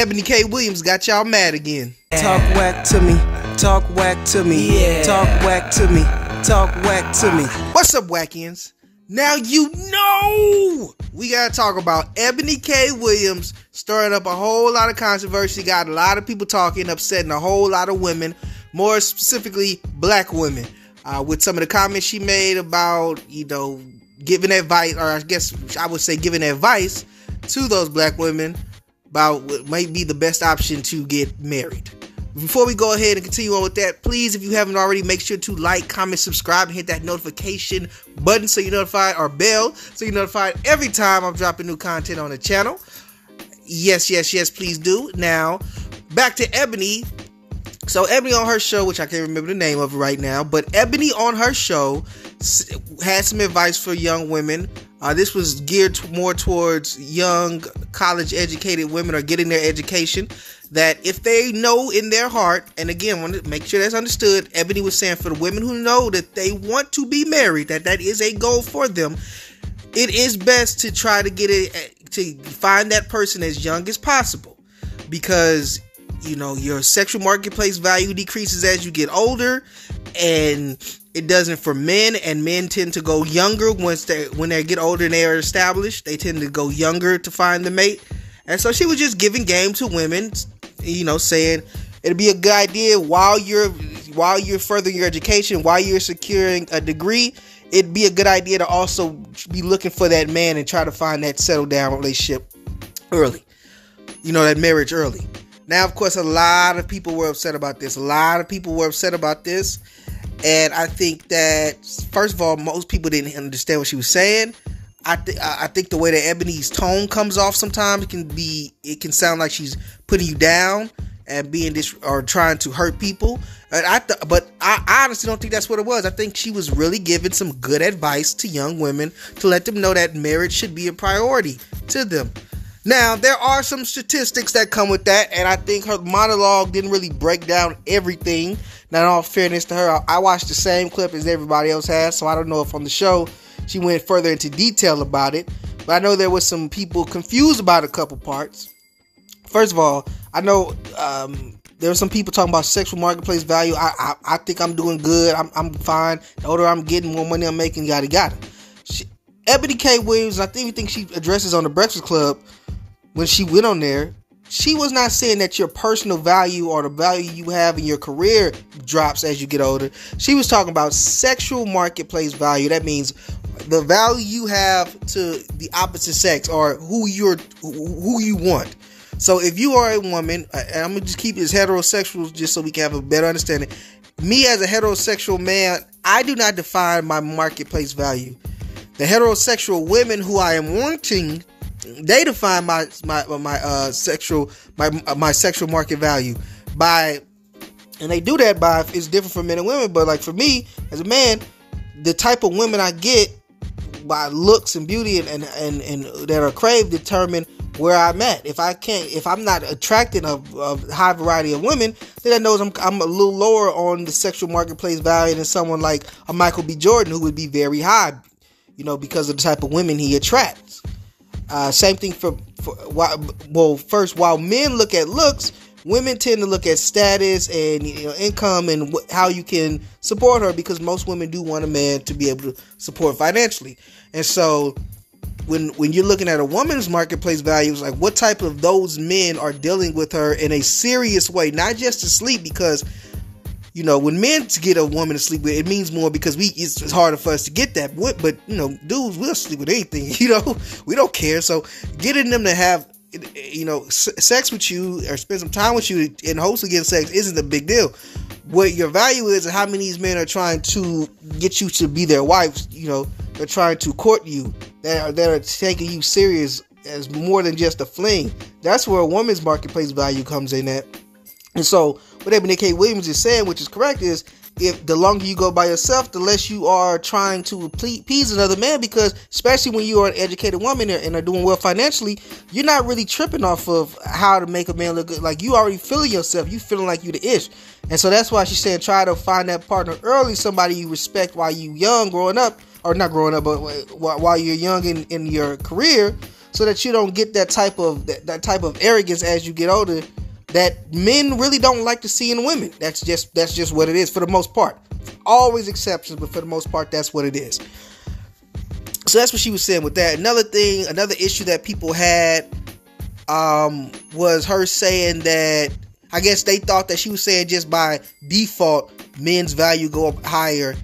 Eboni K Williams got y'all mad again. Talk whack to me, talk whack to me, yeah. Talk whack to me, talk whack to me. What's up, wackians? Now you know we gotta talk about Eboni K Williams stirring up a whole lot of controversy, got a lot of people talking, upsetting a whole lot of women, more specifically black women, with some of the comments she made about, giving advice, or I guess I would say giving advice to those black women about what might be the best option to get married. Before we go ahead and continue on with that, please, if you haven't already, make sure to like, comment, subscribe, and hit that notification button so you're notified, or bell so you're notified every time I'm dropping new content on the channel. Yes, please do. Now, back to Eboni. So Eboni on her show, which I can't remember the name of right now, but Eboni on her show had some advice for young women. This was geared more towards young college-educated women or getting their education, that if they know in their heart, and again, I want to make sure that's understood, Eboni was saying for the women who know that they want to be married, that is a goal for them, it is best to try to to find that person as young as possible, because your sexual marketplace value decreases as you get older, and it doesn't for men, and men tend to go younger when they get older and they are established. They tend to go younger to find the mate. And so she was just giving game to women, saying it'd be a good idea while you're furthering your education, while you're securing a degree, it'd be a good idea to also be looking for that man and try to find that settled down relationship early. That marriage early. Now, of course, a lot of people were upset about this. And I think that, first of all, most people didn't understand what she was saying. I think the way that Eboni's tone comes off sometimes it can sound like she's putting you down and or trying to hurt people. But I honestly don't think that's what it was. I think she was really giving some good advice to young women to let them know that marriage should be a priority to them. Now, there are some statistics that come with that, and I think her monologue didn't really break down everything. Now, in all fairness to her, I watched the same clip as everybody else has, so I don't know if on the show she went further into detail about it. But I know there was some people confused about a couple parts. First of all, I know there were some people talking about sexual marketplace value. I think I'm doing good. I'm fine. The older I'm getting, more money I'm making, yada yada. Eboni K Williams, I think she addresses on the Breakfast Club when she went on there, she was not saying that your personal value or the value you have in your career drops as you get older. She was talking about sexual marketplace value. That means the value you have to the opposite sex, or who you want. So if you are a woman, and I'm going to just keep it as heterosexual just so we can have a better understanding. Me as a heterosexual man, I do not define my marketplace value. The heterosexual women who I am wanting, they define my sexual market value and they do that by, it's different for men and women, but like for me as a man, the type of women I get by looks and beauty and that are craved determine where I'm at. If I'm not attracting a high variety of women, then that knows I'm a little lower on the sexual marketplace value than someone like a Michael B. Jordan, who would be very high, because of the type of women he attracts. Same thing while men look at looks, women tend to look at status and income and how you can support her, because most women do want a man to be able to support financially. And so when you're looking at a woman's marketplace values, like what type of those men are dealing with her in a serious way, not just to sleep, because when men get a woman to sleep with, it means more because it's harder for us to get that. But, dudes, we'll sleep with anything, we don't care. So getting them to have, sex with you or spend some time with you and hopefully get sex isn't a big deal. What your value is and how many of these men are trying to get you to be their wives, they're trying to court you, that are taking you serious as more than just a fling. That's where a woman's marketplace value comes in at. And so what Eboni K Williams is saying, which is correct, is if the longer you go by yourself, the less you are trying to please another man, because especially when you are an educated woman and are doing well financially, you're not really tripping off of how to make a man look good. Like, you already feeling yourself. You feeling like you the ish. And so that's why she's saying try to find that partner early, somebody you respect while you young growing up, or not growing up, but while you're young in your career, so that you don't get that type of arrogance as you get older that men really don't like to see in women. That's just what it is for the most part. Always exceptions, but for the most part, that's what it is. So that's what she was saying with that. Another issue that people had was her saying that, I guess they thought that she was saying just by default, men's value go up higher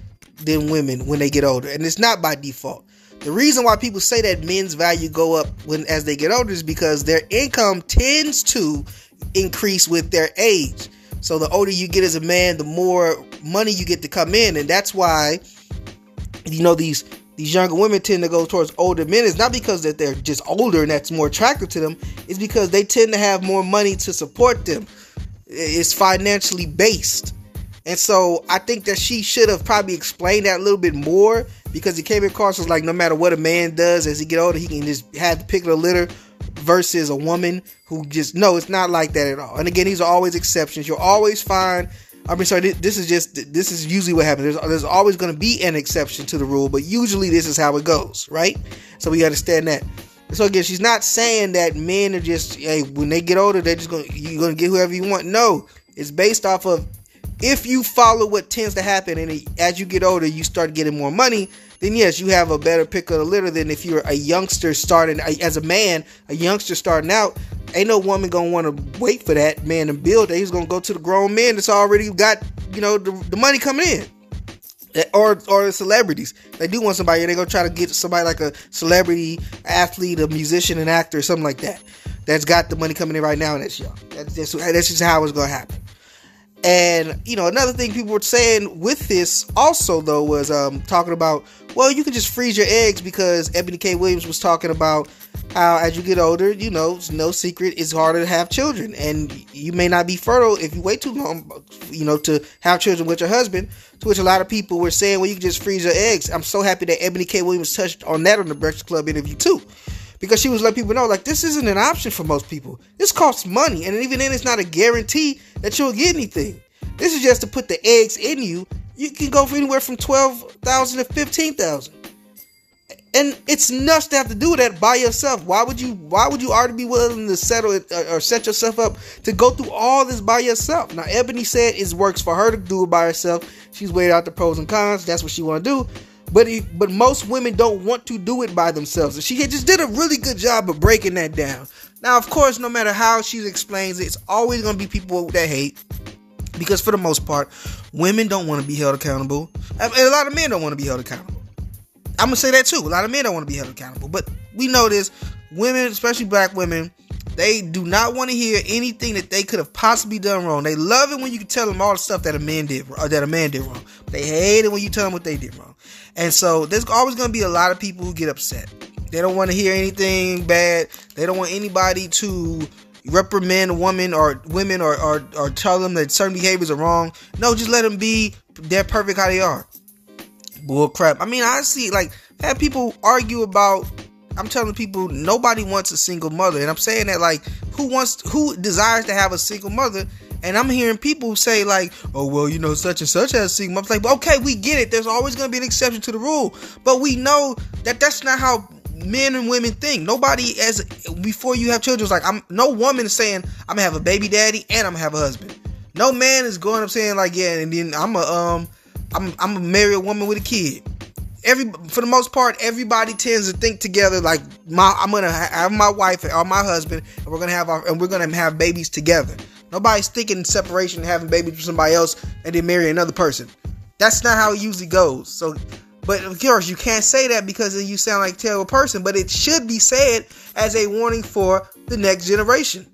than women when they get older. And it's not by default. The reason why people say that men's value go up as they get older is because their income tends to increase with their age. So the older you get as a man, the more money you get to come in. And that's why, these younger women tend to go towards older men. It's not because that they're just older and that's more attractive to them. It's because they tend to have more money to support them. It's financially based. And so I think that she should have probably explained that a little bit more, because it came across as like no matter what a man does as he get older, he can just have the pick of the litter, versus a woman who just, no, it's not like that at all. And again, these are always exceptions. You'll always find, this is usually what happens. There's always going to be an exception to the rule, but usually this is how it goes, right? So we understand that. So again, she's not saying that men are just, hey, when they get older, you're going to get whoever you want. No, it's based off of, if you follow what tends to happen, and as you get older, you start getting more money, then yes, you have a better pick of the litter than if you're a youngster starting, as a man, a youngster starting out. Ain't no woman gonna want to wait for that man to build it. He's gonna go to the grown men that's already got, the money coming in. Or the celebrities. They do want somebody, they're gonna try to get somebody like a celebrity, athlete, a musician, an actor, something like that. That's got the money coming in right now, and that's young. That's just how it's gonna happen. And, another thing people were saying with this also, though, was talking about, well, you can just freeze your eggs, because Eboni K Williams was talking about how as you get older, it's no secret, it's harder to have children. And you may not be fertile if you wait too long, to have children with your husband, to which a lot of people were saying, well, you can just freeze your eggs. I'm so happy that Eboni K Williams touched on that on the Breakfast Club interview, too. Because she was letting people know, like, this isn't an option for most people. This costs money. And even then, it's not a guarantee that you'll get anything. This is just to put the eggs in you. You can go for anywhere from $12,000 to $15,000. And it's nuts to have to do that by yourself. Why would you already be willing to settle it or set yourself up to go through all this by yourself? Now, Eboni said it works for her to do it by herself. She's weighed out the pros and cons. That's what she want to do. But most women don't want to do it by themselves. And she just did a really good job of breaking that down. Now, of course, no matter how she explains it, it's always going to be people that hate. Because for the most part, women don't want to be held accountable. And a lot of men don't want to be held accountable. I'm going to say that too. A lot of men don't want to be held accountable. But we know this. Women, especially black women, they do not want to hear anything that they could have possibly done wrong. They love it when you can tell them all the stuff that a man did wrong. They hate it when you tell them what they did wrong. And so there's always going to be a lot of people who get upset. They don't want to hear anything bad. They don't want anybody to reprimand a woman or women or tell them that certain behaviors are wrong. No, just let them be. They're perfect how they are. Bull crap. I mean, I see, have people argue about, I'm telling people, nobody wants a single mother. And I'm saying that, who desires to have a single mother? And I'm hearing people say, oh, well, such and such has a single mother. Okay, we get it. There's always going to be an exception to the rule. But we know that that's not how men and women think. Nobody, before you have children, no woman is saying, I'm going to have a baby daddy and I'm going to have a husband. No man is going up saying, yeah, and then I'm going to marry a woman with a kid. For the most part, everybody tends to think together, I'm going to have my wife or my husband, and we're going to have babies together. Nobody's thinking separation, having babies with somebody else, and then marry another person. That's not how it usually goes. So, but of course, you can't say that because then you sound like a terrible person. But it should be said as a warning for the next generation.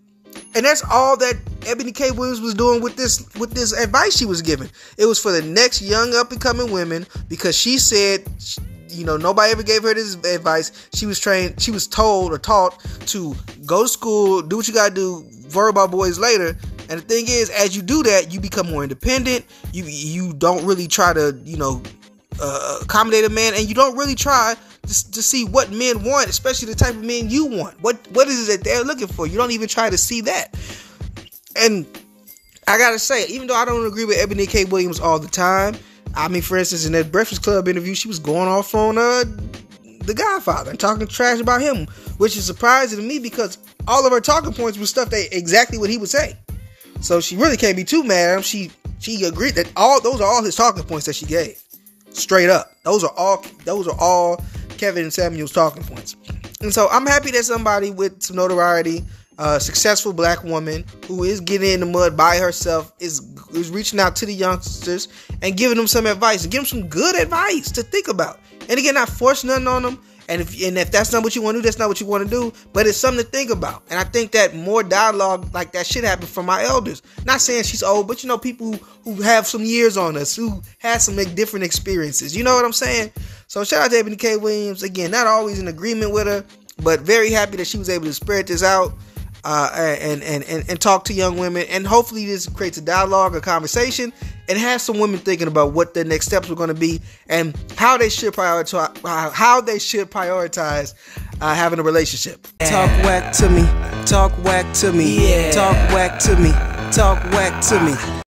And that's all that Eboni K Williams was doing with this advice she was giving. It was for the next young up and coming women, because she said, nobody ever gave her this advice. She was told or taught to go to school, do what you gotta do, worry about boys later. And the thing is, as you do that, you become more independent. You don't really try to, accommodate a man, and you don't really try to see what men want, especially the type of men you want. What is it that they're looking for? You don't even try to see that. And I gotta say, even though I don't agree with Eboni K Williams all the time, I mean, for instance, in that Breakfast Club interview, she was going off on The Godfather and talking trash about him, which is surprising to me because all of her talking points were stuff that exactly what he would say. So she really can't be too mad at him. She agreed that those are all his talking points that she gave. Straight up. Those are all Kevin and Samuel's talking points. And so I'm happy that somebody with some notoriety, a successful black woman who is getting in the mud by herself is reaching out to the youngsters and giving them some advice and giving them some good advice to think about. And again, not force nothing on them. And if that's not what you want to do, that's not what you want to do. But it's something to think about. And I think that more dialogue like that should happen from our elders. Not saying she's old, but people who have some years on us, who had some different experiences. You know what I'm saying? So shout out to Eboni K Williams. Again, not always in agreement with her, but very happy that she was able to spread this out. And talk to young women, and hopefully this creates a dialogue, a conversation, and has some women thinking about what their next steps were going to be and how they should prioritize having a relationship. Talk whack to me, talk whack to me, talk whack to me, talk whack to me.